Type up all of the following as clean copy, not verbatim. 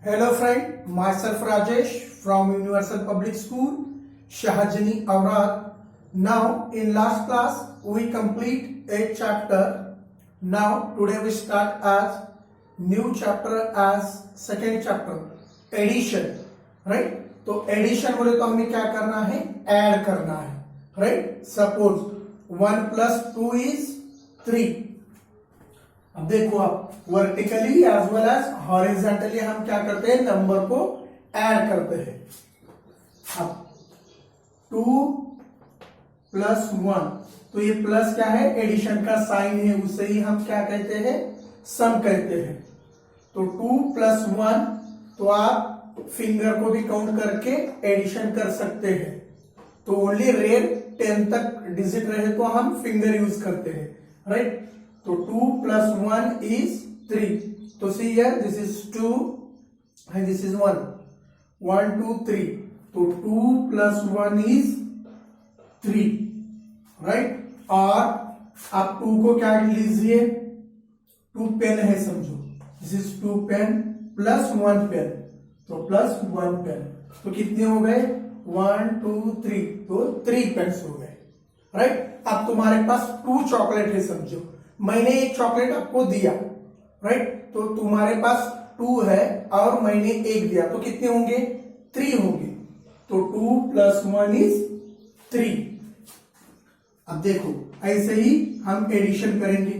Hello friend, myself Rajesh from Universal Public School, Shahajani Aurad. Now in last class we complete a chapter. Now today we start as new chapter as second chapter, addition, right? तो addition बोले तो हमें क्या करना है, add करना है, right? Suppose 1 + 2 is 3. अब देखो आप vertically as well as horizontally हम क्या करते हैं, नंबर को ऐड करते हैं. अब 2 + 1, तो ये प्लस क्या है, एडिशन का साइन है, उसे ही हम क्या कहते हैं, सम कहते हैं. तो 2 + 1, तो आप फिंगर को भी काउंट करके एडिशन कर सकते हैं. तो ओनली रेयर 10 तक डिजिट रहे तो हम फिंगर यूज करते हैं, राइट? तो 2 + 1 is 3. तो see here, this is 2 and this is 1. 1 2 3. तो 2 + 1 is 3, राइट? और आप 2 को क्या लीजिए, 2 पेन है समझो. This is 2 pen plus 1 pen, तो प्लस 1 पेन. तो कितने हो गए, 1 2 3, तो 3 पेन्स हो गए, राइट? अब तुम्हारे पास 2 चॉकलेट है समझो. मैंने एक चॉकलेट आपको दिया, राइट? तो तुम्हारे पास 2 है और मैंने 1 दिया, तो कितने होंगे, 3 होंगे. तो 2 + 1 is 3. अब देखो ऐसे ही हम एडिशन करेंगे.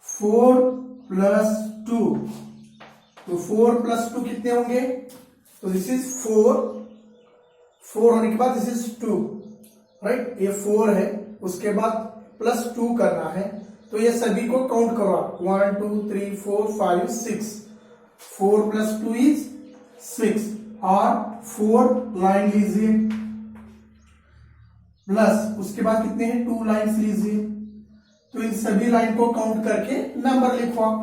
4 + 2, तो 4 + 2 कितने होंगे, तो दिस इज 4 होने के बाद दिस इज 2, राइट? ये 4 है, उसके बाद +2 करना है. तो ये सभी को काउंट करो आप, 1 2 3 4 5 6. 4 + 2 is 6. और 4 लाइन लीजिए, प्लस उसके बाद कितने हैं, 2 लाइन्स लीजिए. तो इन सभी लाइन को काउंट करके नंबर लिखो आप,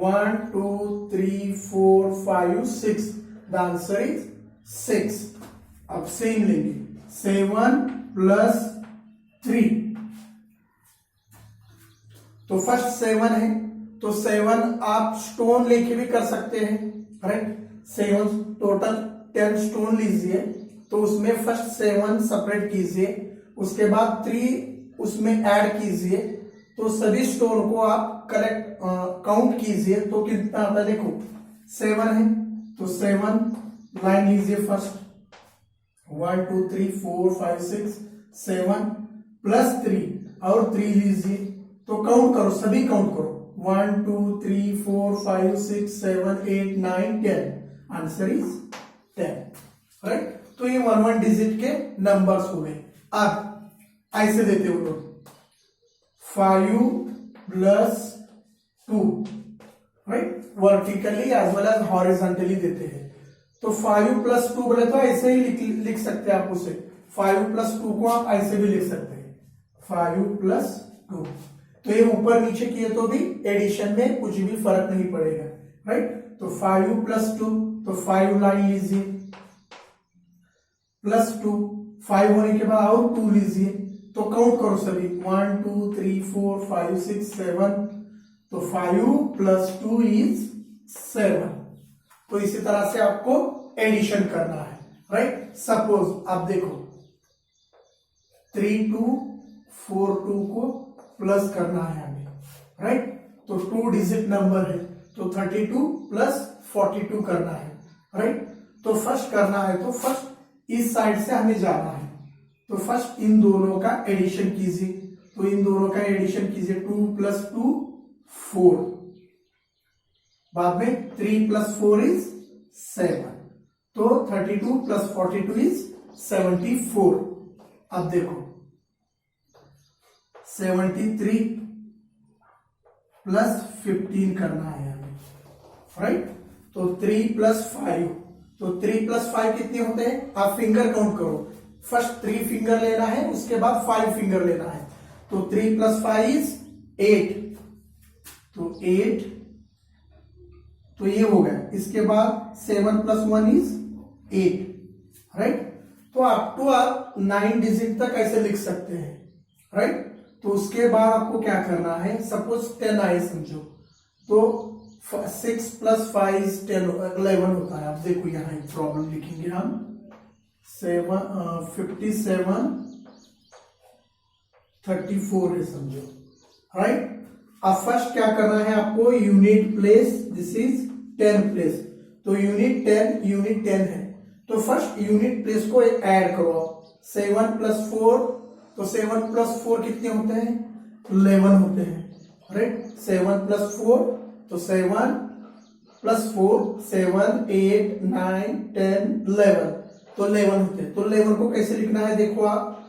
1 2 3 4 5 6. The answer is 6. अब सेम लेंगे, 7 + 3. तो फर्स्ट 7 है, तो 7 आप स्टोन लेके भी कर सकते हैं, राइट? 7 टोटल 10 स्टोन लीजिए, तो उसमें फर्स्ट 7 सेपरेट कीजिए, उसके बाद 3 उसमें ऐड कीजिए. तो सभी स्टोन को आप काउंट कीजिए, तो कितना आता है, देखो 7 है, तो 7 लाइन लीजिए फर्स्ट, 1 2 3 4 5 6 7 + 3 और 3 लीजिए. तो काउंट करो, सभी काउंट करो, 1 2 3 4 5 6 7 8 9 10. Answer is 10, right? तो ये 1 डिजिट के नंबर्स हो गए. अब ऐसे देते हो लोग, 5 + 2, right? Vertically as well as horizontally देते हैं. तो 5 + 2 बोले तो ऐसे ही लिख सकते हैं आप उसे. 5 + 2 को आप ऐसे भी लिख सकते हैं, 5 + 2. तो ये ऊपर नीचे किए तो भी एडिशन में कुछ भी फर्क नहीं पड़ेगा, राइट? तो 5 + 2, तो 5 लाइन लीजिए, +2, 5 होने के बाद और 2 लीजिए. तो काउंट करो सभी, 1 2 3 4 5 6 7. तो 5 + 2 is 7. तो इसी तरह से आपको एडिशन करना है, राइट? सपोज आप देखो 3 2 4 2 को प्लस करना है हमें, राइट? तो 2 डिजिट नंबर है, तो 32 + 42 करना है, राइट? तो फर्स्ट करना है, तो फर्स्ट इस साइड से हमें जाना है. तो फर्स्ट इन दोनों का एडिशन कीजिए. तो इन दोनों का एडिशन कीजिए, 2 + 2 4. बाद में 3 + 4 is 7. तो 32 + 42 is 74. अब देखो 73 + 15 करना है हमें, राइट? तो 3 + 5, तो 3 + 5 कितने होते हैं, आप फिंगर काउंट करो. फर्स्ट 3 फिंगर लेना है, उसके बाद 5 फिंगर लेना है. तो 3 + 5 is 8. तो 8, तो ये हो गया. इसके बाद 7 + 1 is 8, राइट? तो अप टू आप 9 डिजिट तक ऐसे लिख सकते हैं, राइट? तो उसके बाद आपको क्या करना है, सपोज 10 आए समझो, तो 6 प्लस 5 इज 10 11 होता है। अब देखो यहाँ एक प्रॉब्लम लिखेंगे हम 57 34 है समझो, राइट। अब फर्स्ट क्या करना है आपको, unit place, this is 10 place, तो यूनिट 10 है, तो फर्स्ट यूनिट प्लेस को ऐड करो। 7 प्लस 4, तो 7 प्लस 4 कितने होते हैं, 11 होते हैं, राइट। 7 प्लस 4, तो 7 प्लस 4 7 8 9 10 11, तो 11 होते हैं। तो 11 को कैसे लिखना है, देखो आप,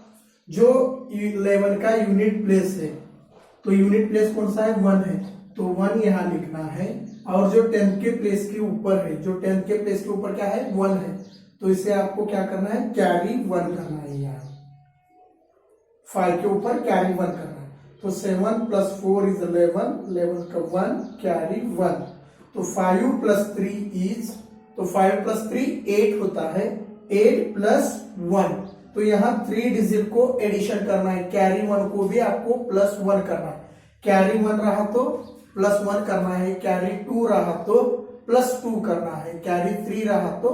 जो 11 का यूनिट प्लेस है, तो यूनिट प्लेस कौन सा है, 1 है, तो 1 यहां लिखना है। और जो 10 के प्लेस के ऊपर है, जो 10 के प्लेस के ऊपर क्या है, 1 है, तो इसे आपको क्या करना है, कैरी 1 करना है। यहाँ 5 के ऊपर कैरी 1 करना है, तो 7 प्लस 4 इज 11, 11 का 1 कैरी 1, तो 5 प्लस 3 इज, तो 5 प्लस 3 8 होता है, 8 प्लस 1, तो यहाँ 3 डिजिट को एडिशन करना है, कैरी 1 को भी आपको प्लस 1 करना है, कैरी 1 रहा तो प्लस 1 करना है, कैरी 2 रहा तो प्लस 2 करना है, कैरी 3 रहा तो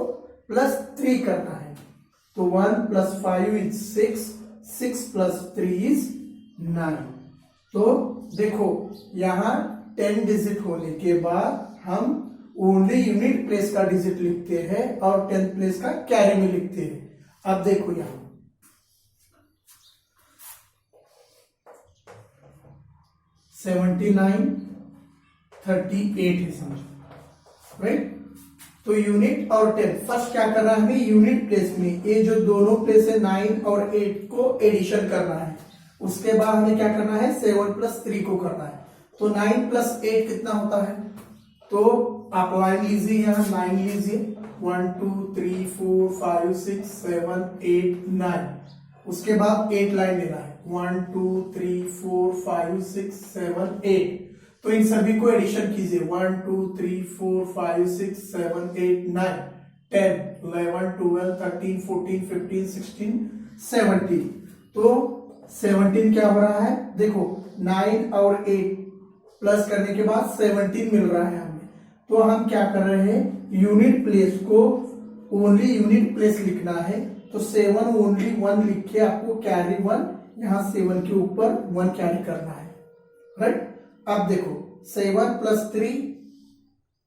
प्लस 3 करना है, तो 1 प्लस 5 इज 6, 6 प्लस 3 इज 9। तो देखो यहाँ 10 डिजिट होने के बाद हम ओनली यूनिट प्लेस का डिजिट लिखते हैं और 10 प्लेस का कैरी में लिखते हैं। अब देखो यहाँ 79 38 है समझो, राइट। तो यूनिट और 10 फर्स्ट क्या करना है हमें, यूनिट प्लेस में ये जो दोनों प्लेस है 9 और 8 को एडिशन करना है। उसके बाद हमें क्या करना है, 7 प्लस 3 को करना है, तो 9 प्लस 8 कितना होता है, तो आप लाइन लीजिए, यहाँ 9 लीजिए, 1 2 3 4 5 6 7 8 9, उसके बाद 8 लाइन लेना है, 1 2 3 4 5 6 7 8, तो इन सभी को एडिशन कीजिए, 1 2 3 4 5 6 7 8 9 10 11 12 13 14 15 16 17, तो 17 क्या हो रहा है, देखो 9 और 8 प्लस करने के बाद 17 मिल रहा है हमें, तो हम क्या कर रहे हैं, यूनिट प्लेस को ओनली यूनिट प्लेस लिखना है, तो 7 ओनली 1 लिख के आपको कैरी 1, यहाँ 7 के ऊपर 1 कैरी करना है, राइट। अब देखो 7 प्लस 3,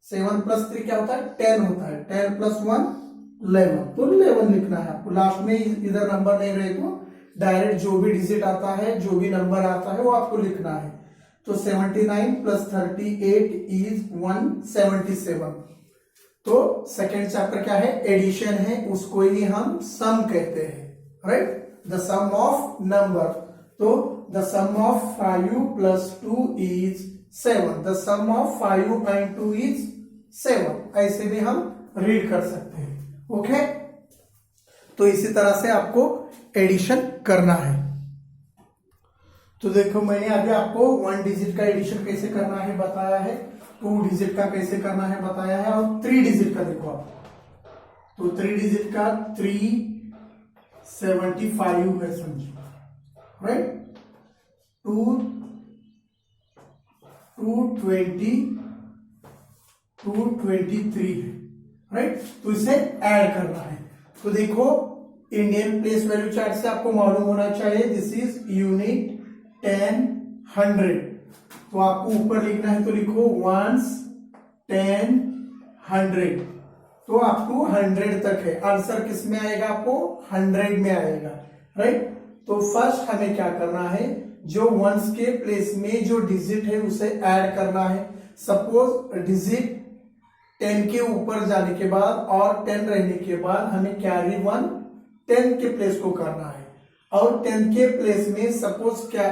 7 प्लस 3 क्या होता है, 10 होता है, 10 प्लस 1 11, तो 11 लिखना है आपको। लास्ट में इधर नंबर नहीं रहे तो डायरेक्ट जो भी डिजिट आता है, जो भी नंबर आता है वो आपको लिखना है, तो 79 प्लस 38 इज 177। तो सेकेंड चैप्टर क्या है, एडिशन है, उसको ही हम सम कहते हैं, right, the sum of number. तो the sum of 5 plus 2 is 7, the sum of 5 and 2 is 7, ऐसे भी हम रीड कर सकते हैं, ओके। तो इसी तरह से आपको एडिशन करना है। तो देखो मैंने अभी आपको 1 डिजिट का एडिशन कैसे करना है बताया है, 2 डिजिट का कैसे करना है बताया है, और 3 डिजिट का देखो आप, तो 3 डिजिट का 375 है समझो, राइट। 223 है, राइट, तो इसे ऐड करना है। तो देखो इंडियन प्लेस वैल्यू चार्ट से आपको मालूम होना चाहिए, दिस इज यूनिट 10 100, तो आपको ऊपर लिखना है, तो लिखो 1s 10 100, तो अप टू 100 तक है। आंसर किस में आएगा, आपको 100 में आएगा, राइट। तो फर्स्ट हमें क्या करना है, जो वंस के प्लेस में जो डिजिट है उसे ऐड करना है। सपोज डिजिट 10 के ऊपर जाने के बाद और 10 रहने के बाद हमें कैरी 1 10 के प्लेस को करना है, और 10 के प्लेस में सपोज क्या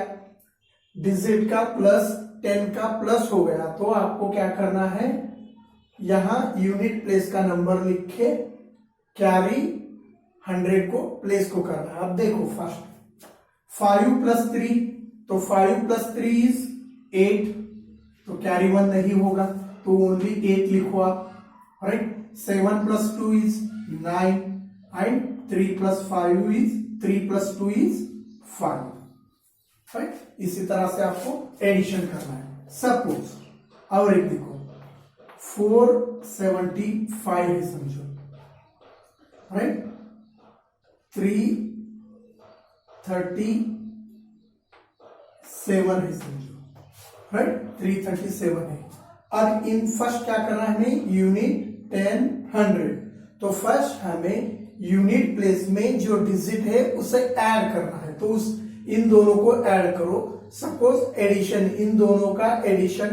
डिजिट का प्लस 10 का प्लस हो गया, तो आपको क्या करना है, यहां यूनिट प्लेस का नंबर लिख के कैरी 100 को प्लेस को करना है। अब देखो फर्स्ट 5 प्लस 3, तो 5 प्लस 3 इज 8, तो कैरी 1 नहीं होगा, तो ओनली 8 लिखो आप, right. 7 plus 2 is 9 and 3 plus 5 is 3 plus 2 is 5, right. इसी तरह से आपको एडिशन करना है। सपोज और एक देखो 475 है समझो, राइट। 337 है समझो, राइट। 337 है। अब इन फर्स्ट क्या करना है हमें, यूनिट 10 100। तो फर्स्ट हमें यूनिट प्लेस में जो डिजिट है उसे ऐड करना है, तो उस इन दोनों को ऐड करो। सपोज एडिशन, इन दोनों का एडिशन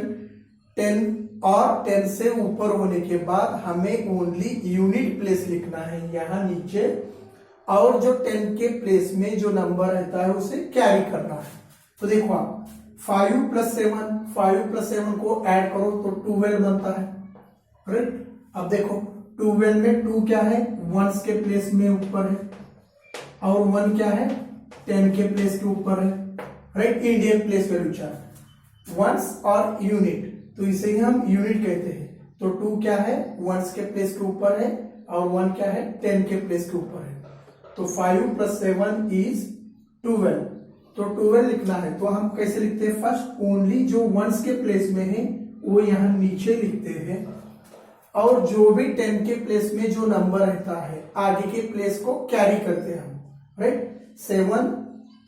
10 और 10 से ऊपर होने के बाद हमें ओनली यूनिट प्लेस लिखना है यहां नीचे, और जो 10 के प्लेस में जो नंबर रहता है उसे कैरी करना है। तो देखो आप 5 + 7 को ऐड करो तो 12 बनता है, राइट। अब देखो 12 में 2 क्या है, वंस के प्लेस में ऊपर है, और 1 क्या है, 10 के प्लेस के ऊपर है, right. Indian place value chart ones और यूनिट, तो इसे ही हम यूनिट कहते हैं। तो 2 क्या है, वंस के प्लेस के ऊपर है, और 1 क्या है, 10 के प्लेस के ऊपर है। तो 5 + 7 इज 12। तो 12 लिखना है, तो हम कैसे लिखते हैं, फर्स्ट ओनली जो वंस के प्लेस में है वो यहाँ नीचे लिखते हैं, और जो भी 10 के प्लेस में जो नंबर रहता है आगे के प्लेस को कैरी करते हैं हम, राइट। 7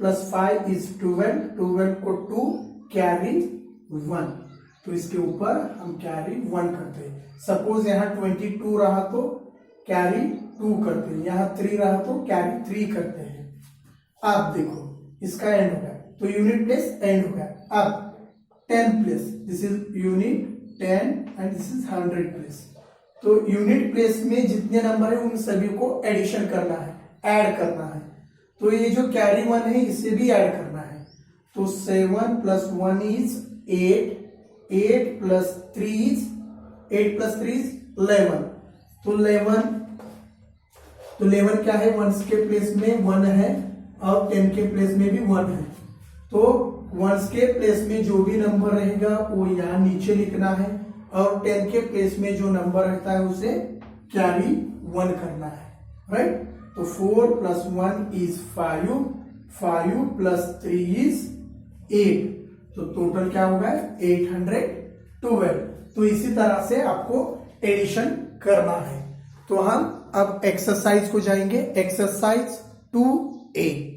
+ 5 इज 12, 12 को 2 कैरी 1, तो इसके ऊपर हम कैरी 1 करते हैं। सपोज यहाँ 22 रहा तो कैरी 2 करते हैं, यहाँ 3 रहा तो कैरी 3 करते हैं। अब देखो इसका एंड हो गया, तो यूनिट प्लेस एंड हो गया। अब 10 place, this is unit 10 and this is 100 place. तो यूनिट प्लेस में जितने नंबर है उन सभी को एडिशन करना है, ऐड करना है। तो ये जो कैरी 1 है इसे भी ऐड करना है। तो 7 + 1 इज 8, 8 + 3 इज 11। तो 11 क्या है, वंस के प्लेस में 1 है, और 10 के प्लेस में भी 1 है। तो वंस के प्लेस में जो भी नंबर रहेगा वो यहाँ नीचे लिखना है, और 10 के प्लेस में जो नंबर रहता है उसे कैरी 1 करना है, राइट। तो 4 + 1 इज 5, 5 + 3 इज 8। तो टोटल क्या होगा, 812। तो इसी तरह से आपको एडिशन करना है। तो हम अब एक्सरसाइज को जाएंगे, एक्सरसाइज 2A।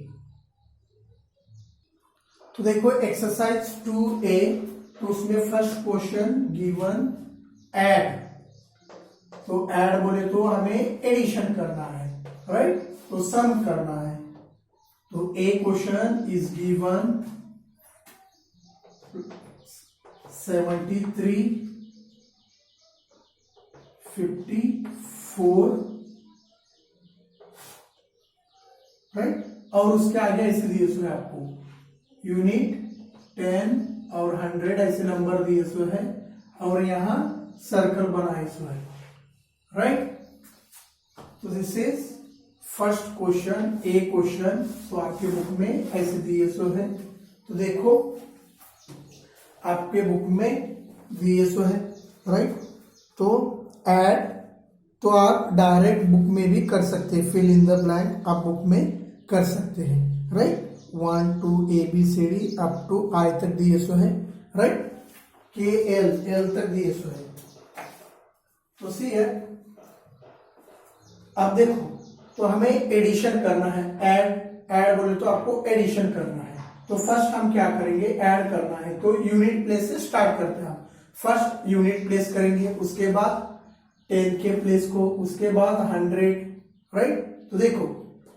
तो देखो एक्सरसाइज 2A, तो उसमें फर्स्ट क्वेश्चन गिवन ऐड। तो ऐड बोले तो हमें एडिशन करना है, राइट। तो सम करना है। तो ए क्वेश्चन इज गिवन 73, 54, राइट। और उसके आगे ऐसे दिए हुए आपको यूनिट 10 और 100 ऐसे नंबर दिए हुए है, और यहां सर्कल बनाए हुए है, राइट। तो this is first question, A question. तो आपके बुक में ऐसे दिए हुए है। तो देखो आपके बुक में दिए हुए है, राइट। तो ऐड, तो आप डायरेक्ट बुक में भी कर सकते हैं, फिल इन द ब्लैंक आप बुक में कर सकते हैं, right. 1 2 ABCD up to I तक दिए हुए है, राइट। KL L तक दिए हुए है। तो सी है, अब देखो तो हमें एडिशन करना है, ऐड बोले तो आपको एडिशन करना है। तो फर्स्ट हम क्या करेंगे, ऐड करना है। तो यूनिट प्लेस से स्टार्ट करते हैं हम। फर्स्ट यूनिट प्लेस करेंगे, उसके बाद 10 के प्लेस को, उसके बाद 100, राइट। तो देखो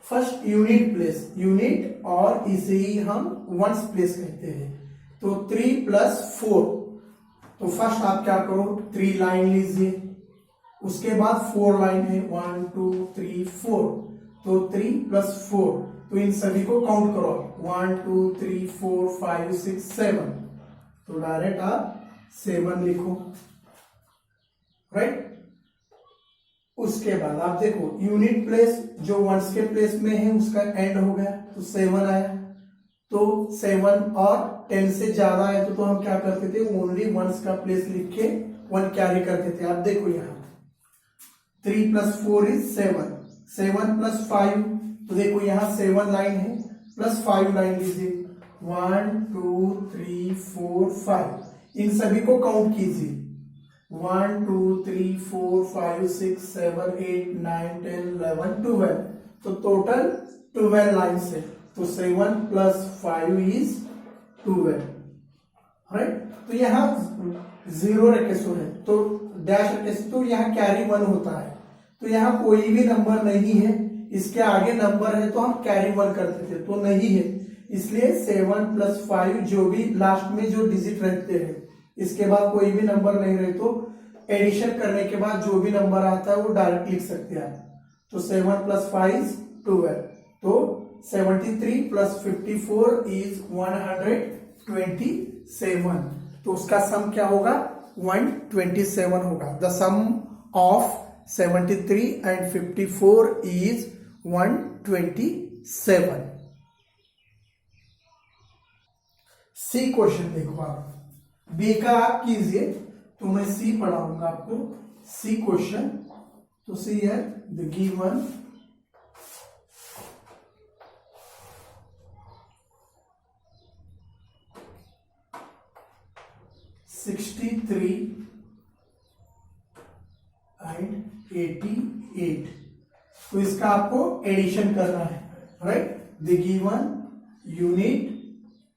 फर्स्ट यूनिट प्लेस, यूनिट और इसे ही हम वंस प्लेस कहते हैं। तो 3 + 4, तो फर्स्ट आप क्या करो, 3 लाइन लीजिए, उसके बाद 4 लाइन है, 1 2 3 4। तो 3 + 4, तो इन सभी को काउंट करो, 1 2 3 4 5 6 7। तो डायरेक्ट आप 7 लिखो, राइट। उसके बाद आप देखो यूनिट प्लेस जो वंस के प्लेस में है उसका एंड हो गया, तो 7 आया। तो 7 और 10 से ज्यादा आया तो हम क्या करते थे, ओनली वंस का प्लेस लिख के 1 कैरी करते थे। आप देखो यहाँ 3 + 4 इज 7, 7 + 5, तो देखो यहाँ 7 लाइन है, प्लस 5 लाइन लीजिए, 1 2 3 4 5। इन सभी को काउंट कीजिए, 1 2 3 4 5 6 7 8 9 10 11 12। तो टोटल 12 लाइन्स है। तो 7 प्लस 5 इज 12, राइट। तो यहाँ जीरो रखे सो है तो डैश रखे सो, तो यहाँ कैरी 1 होता है। तो यहाँ कोई भी नंबर नहीं है, इसके आगे नंबर है तो हम कैरी 1 करते थे, तो नहीं है, इसलिए 7 प्लस 5 जो भी लास्ट में जो डिजिट रहते हैं इसके बाद कोई भी नंबर नहीं रहे तो एडिशन करने के बाद जो भी नंबर आता है वो डायरेक्ट लिख सकते हैं। तो 7 प्लस 5 इज 12। तो 73 प्लस 54 इज 127। तो उसका सम क्या होगा? 127 होगा। The sum of 73 and 54 is 127। C question देखो आप, बी का आप कीजिए तो मैं सी पढ़ाऊंगा आपको। सी क्वेश्चन, तो सी है द गिवन (63 and 88). तो इसका आपको एडिशन करना है, right. The given unit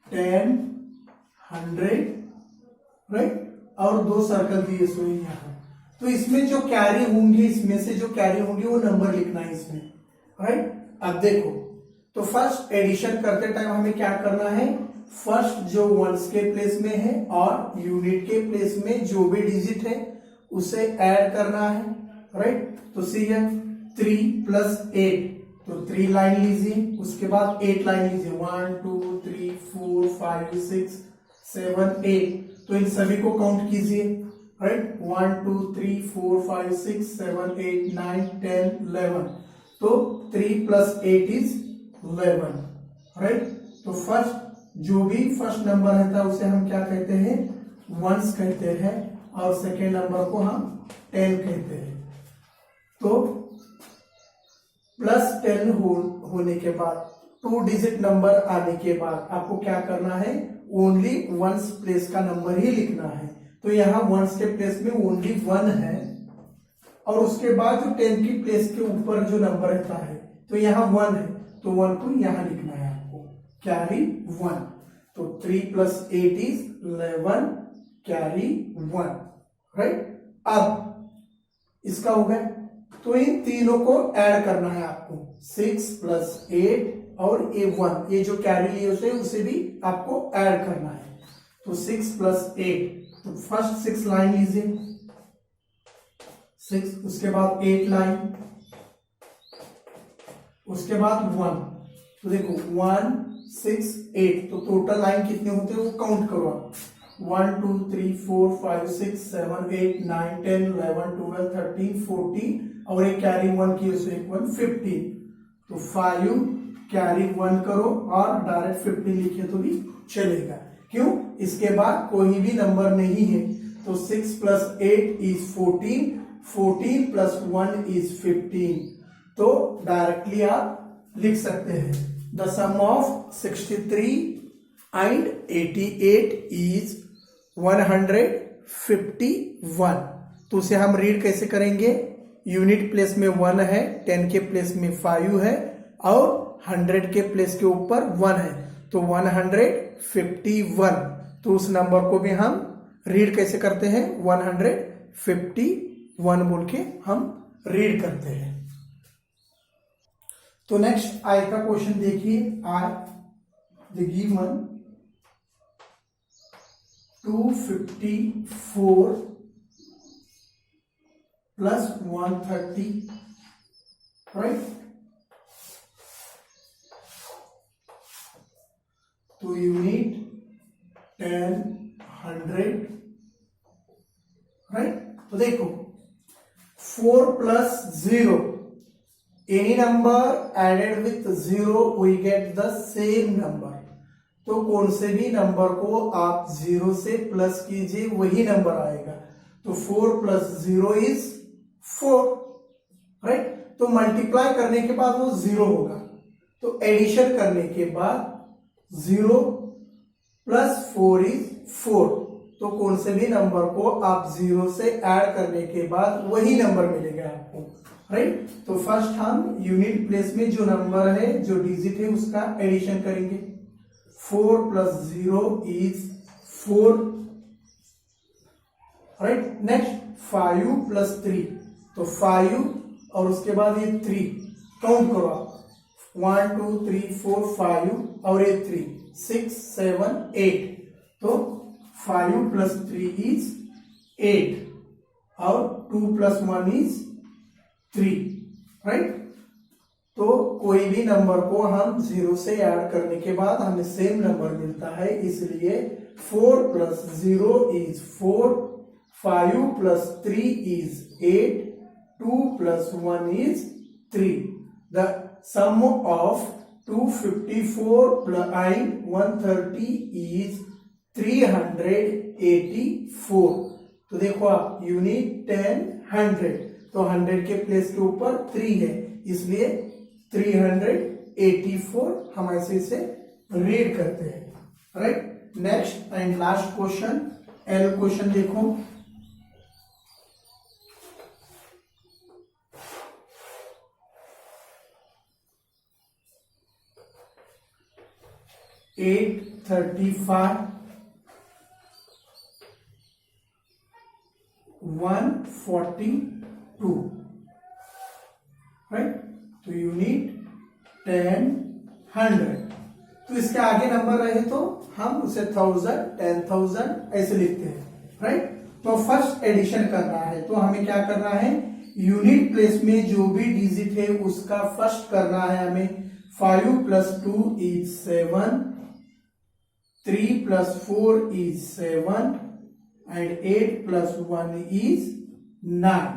10 100, right, और 2 सर्कल दिए सो यहाँ। तो इसमें जो कैरी होंगे, इसमें से जो कैरी होंगे वो नंबर लिखना है इसमें, राइट। अब देखो, तो फर्स्ट एडिशन करते टाइम हमें क्या करना है? फर्स्ट जो वंस के प्लेस में है और यूनिट के प्लेस में जो भी डिजिट है उसे ऐड करना है, राइट। तो सी है 3 प्लस 8, तो 3 लाइन लीजिए, उसके बाद 8 लाइन लीजिए, 1 2 3 4 5 6 7 8। तो इन सभी को काउंट कीजिए, राइट। 1 2 3 4 5 6 7 8 9 10 11। तो 3 प्लस 8 इज 11, राइट। तो फर्स्ट जो भी फर्स्ट नंबर रहता है उसे हम क्या कहते हैं? वंस कहते हैं, और सेकेंड नंबर को हम 10 कहते हैं। तो प्लस 10 होने के बाद 2 डिजिट नंबर आने के बाद आपको क्या करना है? ओनली वंस प्लेस का नंबर ही लिखना है। तो यहाँ वंस के प्लेस में ओनली 1 है, और उसके बाद जो 10 की प्लेस के ऊपर जो नंबर रहता है तो यहाँ 1 है, तो 1 को यहाँ लिखना है आपको, कैरी 1। तो 3 प्लस 8 इज 11, कैरी 1, राइट। अब इसका हो गया, तो इन तीनों को ऐड करना है आपको, 6 प्लस 8 और ये 1, ये जो कैरी लिए उसे भी आपको ऐड करना है। तो 6 प्लस 8, तो फर्स्ट 6 लाइन लीजिए, 6, उसके बाद 8 लाइन, उसके बाद 1। तो देखो 1 6 8, तो टोटल लाइन कितने होते हैं वो काउंट करो आप। 1 2 3 4 5 6 7 8 9 10 11 12 13 14, और एक कैरी 1 की उसे 15। तो 5 कैरी 1 करो और डायरेक्ट 15 लिखे तो भी चलेगा, क्यों? इसके बाद कोई भी नंबर नहीं है। तो 6 प्लस 8 इज 14, 14 प्लस 1 इज 15। तो डायरेक्टली आप लिख सकते हैं the sum of 63 and 88 is 151। तो उसे हम रीड कैसे करेंगे? यूनिट प्लेस में 1 है, 10 के प्लेस में 5 है, और 100 के प्लेस के ऊपर 1 है, तो 151। तो उस नंबर को भी हम रीड कैसे करते हैं? 151 बोल के हम रीड करते हैं। तो नेक्स्ट आई का क्वेश्चन देखिए। I the given 254 plus 130, right. तो यूनिट 10 100, राइट। तो देखो 4 plus 0, any number added with 0 we get the same number। तो कौन से भी नंबर को आप 0 से प्लस कीजिए वही नंबर आएगा। तो 4 प्लस 0 इज 4, राइट। तो मल्टीप्लाई करने के बाद वो 0 होगा, तो एडिशन करने के बाद 0 प्लस 4 इज 4, तो कौन से भी नंबर को आप 0 से ऐड करने के बाद वही नंबर मिलेगा आपको, राइट। तो फर्स्ट हम यूनिट प्लेस में जो नंबर है, जो डिजिट है, उसका एडिशन करेंगे। 4 + 0 इज 4, राइट। नेक्स्ट 5 + 3, तो 5 और उसके बाद ये 3, काउंट करो आप, 1 2 3 4 5 और ये 3, 6 7 8, तो 5 + 3 इज 8 और 2 + 1 इज 3, राइट। तो कोई भी नंबर को हम 0 से ऐड करने के बाद हमें सेम नंबर मिलता है, इसलिए 4 + 0 is 4, 5 + 3 is 8, 2 + 1 is 3. The sum of 254 and 130 is 384. तो देखो आप, यूनिट 10 100, तो 100 के प्लेस के ऊपर 3 है, इसलिए 384 हम ऐसे इसे रीड करते हैं, right. Next and last question, L question देखो। 835 142, राइट। तो यूनिट 10 100, तो इसके आगे नंबर रहे तो हम उसे 1000 10,000 ऐसे लिखते हैं, राइट। तो फर्स्ट एडिशन करना है, तो हमें क्या करना है, यूनिट प्लेस में जो भी डिजिट है उसका फर्स्ट करना है हमें। 5 + 2 इज 7, 3 + 4 is 7 and 8 + 1 is 9।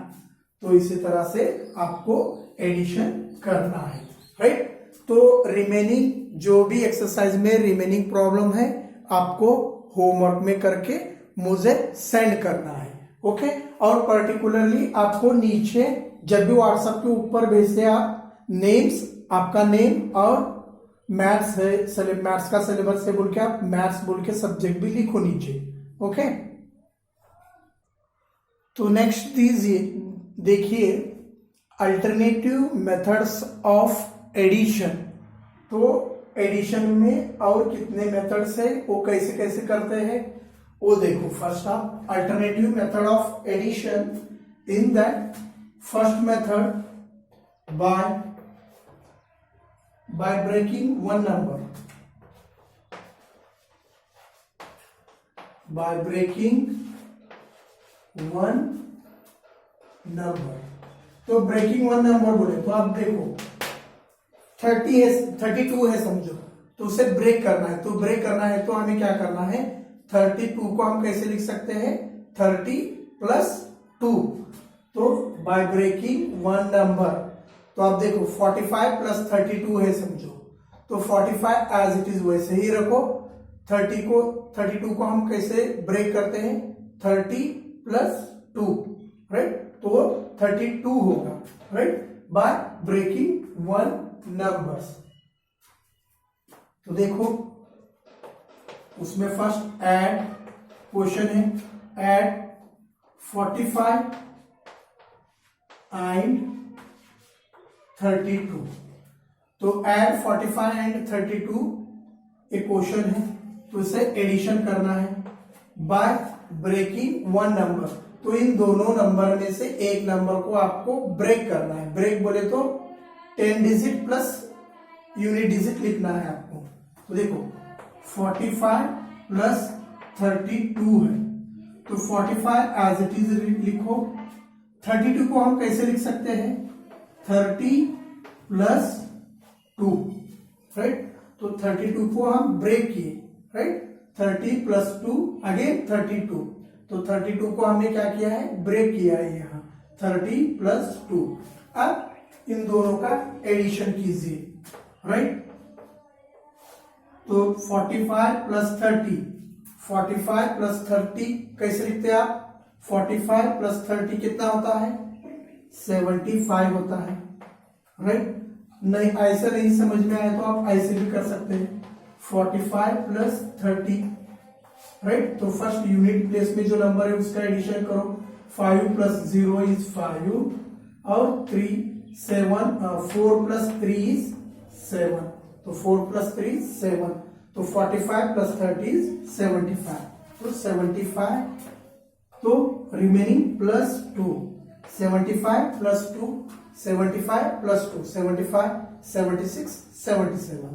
तो इसी तरह से आपको एडिशन करना है, राइट। तो रिमेनिंग जो भी एक्सरसाइज में रिमेनिंग प्रॉब्लम है आपको होमवर्क में करके मुझे सेंड करना है, ओके। और पर्टिकुलरली आपको नीचे जब भी व्हाट्सएप के ऊपर भेजते आप नेम्स, आपका नेम और मैथ्स है, मैथ्स का सिलेबस है बोल के आप मैथ्स बोल के सब्जेक्ट भी लिखो नीचे, ओके। तो नेक्स्ट दीजिए, देखिए अल्टरनेटिव मेथड्स ऑफ एडिशन। तो एडिशन में और कितने मेथड्स है, वो कैसे कैसे करते हैं वो देखो। फर्स्ट आप alternative method of addition, in that first method by breaking one number, by breaking one number। तो ब्रेकिंग वन नंबर बोले तो आप देखो 30 है, 32 है समझो, तो उसे ब्रेक करना है। तो ब्रेक करना है तो हमें क्या करना है, 32 को हम कैसे लिख सकते हैं, 30 + 2। तो बाय ब्रेकिंग वन नंबर, तो आप देखो 45 + 32 है समझो, तो 45 एज इट इज वैसे ही रखो। 32 को हम कैसे ब्रेक करते हैं, 30 + 2, राइट। तो 32 होगा, right, by breaking one numbers. तो देखो उसमें फर्स्ट ऐड क्वेश्चन है, ऐड 45 एंड 32। तो ऐड 45 एंड 32 एक क्वेश्चन है, तो इसे एडिशन करना है बाय ब्रेकिंग वन नंबर। तो इन दोनों नंबर में से एक नंबर को आपको ब्रेक करना है। ब्रेक बोले तो 10 डिजिट प्लस यूनिट डिजिट लिखना है आपको। तो देखो 45 + 32 है, तो 45 एज इट इज लिखो। 32 को हम कैसे लिख सकते हैं, 30 + 2, राइट। तो 32 को हम ब्रेक किए, राइट। 30 + 2 अगेन 32, तो 32 को हमने क्या किया है, ब्रेक किया है यहाँ 30 + 2। अब इन दोनों का एडिशन कीजिए, राइट। तो 45 + 30, 45 + 30 कैसे लिखते हैं आप, 45 + 30 कितना होता है, 75 होता है, राइट। नहीं ऐसा नहीं समझ में आया तो आप ऐसे भी कर सकते हैं, 45 + 30 राइट। तो फर्स्ट यूनिट प्लेस में जो नंबर है उसका एडिशन करो, 5 + 0 इज 5 और 3 7 4 + 3 इज 7, तो 4 + 3 7, तो 45 + 30 इज 75, तो 75, तो रिमेनिंग +2, 75 + 2 75 + 2 75 76 77,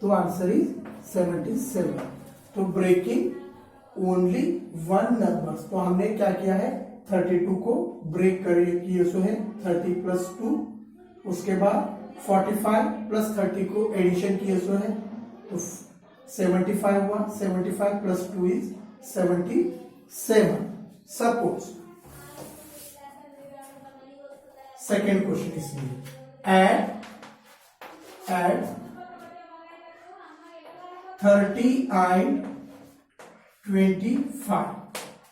तो आंसर इज 77। तो ब्रेकिंग ओनली वन नंबर्स, तो हमने क्या किया है 32 को ब्रेक किए सो है 30 + 2, उसके बाद 45 + 30 को एडिशन किए सो है तो 75 हुआ, 75 + 2 इज 77। सपोज सेकेंड क्वेश्चन इसमें एड 30 and 25,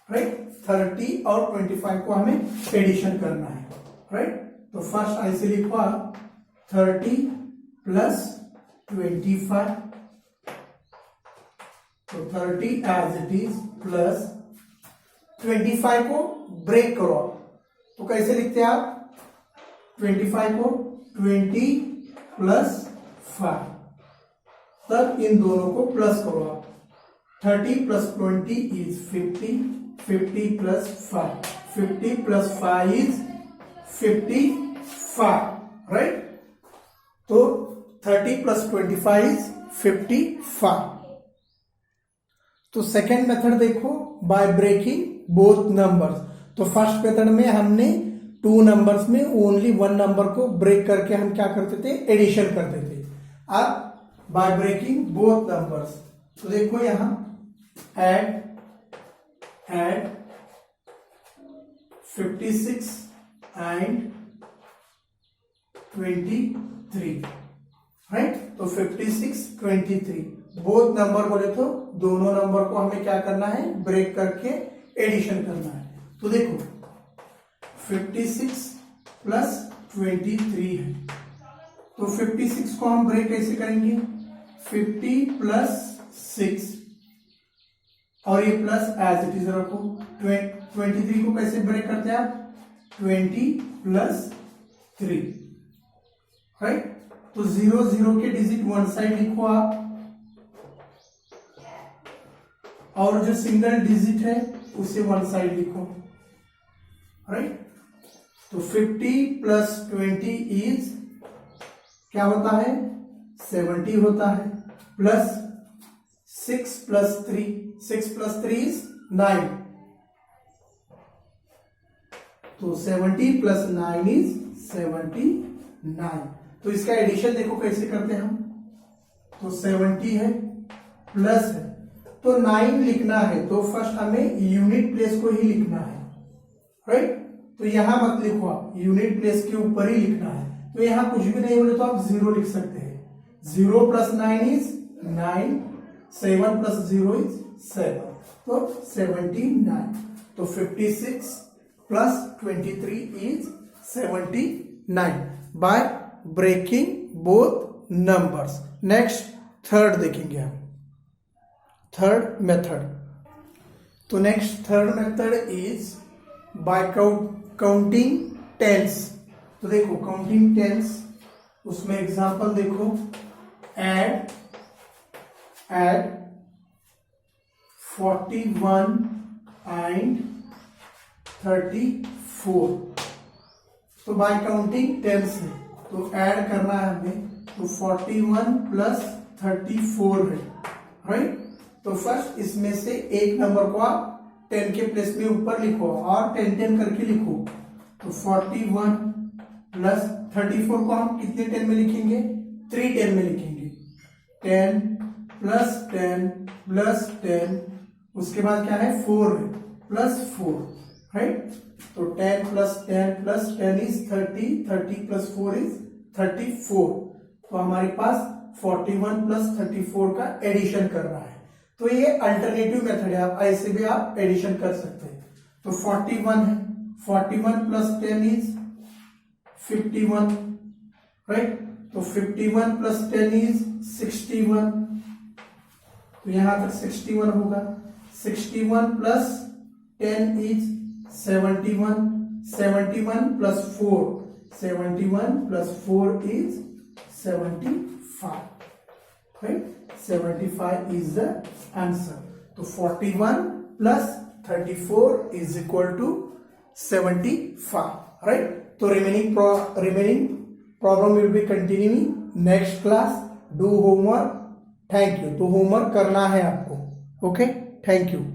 राइट। 30 और 25 को हमें एडिशन करना है, राइट। तो फर्स्ट ऐसे लिखा 30 + 25, तो 30 एज इट इज प्लस 25 को ब्रेक करो आप, तो कैसे लिखते हैं आप 25 को 20 + 5, तब इन दोनों को प्लस करो आप, 30 + 20 इज 50, 50 + 5, 50 + 5 इज 55, राइट। तो 30 + 25 इज 55। तो सेकेंड मेथड देखो, बाय ब्रेकिंग बोथ नंबर्स। तो फर्स्ट मेथड में हमने 2 नंबर्स में ओनली 1 नंबर को ब्रेक करके हम क्या करते थे एडिशन करते थे। अब बाय ब्रेकिंग बोथ नंबर्स, तो देखो यहां एड 56 and 23, राइट। तो 56 23 बोथ नंबर बोले तो दोनों नंबर को हमें क्या करना है ब्रेक करके एडिशन करना है। तो देखो 56 + 23 है, तो 56 को हम ब्रेक कैसे करेंगे 50 + 6 और ये प्लस एज इट इज रखो। 23 को कैसे ब्रेक करते हैं आप 20 + 3, राइट। तो 0 0 के डिजिट वन साइड लिखो आप, और जो सिंगल डिजिट है उसे वन साइड लिखो, राइट। तो 50 + 20 इज क्या होता है 70 होता है, प्लस 6 + 3, 6 + 3 इज 9, तो 70 + 9 इज 79। तो इसका एडिशन देखो कैसे करते हैं हम, तो 70 है प्लस है, तो 9 लिखना है तो फर्स्ट हमें यूनिट प्लेस को ही लिखना है, राइट। तो यहां मत लिखो आप, यूनिट प्लेस के ऊपर ही लिखना है। तो यहां कुछ भी नहीं बोले तो आप 0 लिख सकते हैं। 0 + 9 इज 9, 7 + 0 इज 7, तो 79। तो 56 + 23 is 79 by breaking both numbers. Next third देखेंगे हम, थर्ड मेथड। तो next third method is by counting tens. तो देखो काउंटिंग टेंस, उसमें एग्जांपल देखो एड 41 and 34। तो बाय काउंटिंग टेंस है तो ऐड करना है हमें, तो 41 + 34 है, राइट। तो फर्स्ट इसमें से एक नंबर को आप 10 के प्लेस में ऊपर लिखो और 10 10 करके लिखो। तो 41 + 34 को हम कितने 10 में लिखेंगे 3 10 में लिखेंगे, 10 + 10 + 10, उसके बाद क्या है 4 है +4, राइट। तो 10 + 10 + 10 इज 30, 30 + 4 इज 34। तो हमारे पास 41 + 34 का एडिशन करना है। तो ये अल्टरनेटिव मेथड है, आप ऐसे भी आप एडिशन कर सकते हैं। तो 41 है, 41 + 10 इज 51, राइट। तो 51 + 10 इज 61, तो यहां तक 61 होगा। 61 plus 10 is 71. 71 plus 4. 71 plus 4 is 75. Right? 75 is the answer. So 41 plus 34 is equal to 75. Right? So remaining problem will be continuing next class. Do homework. Thank you. तो होमवर्क करना है आपको. Okay? Thank you.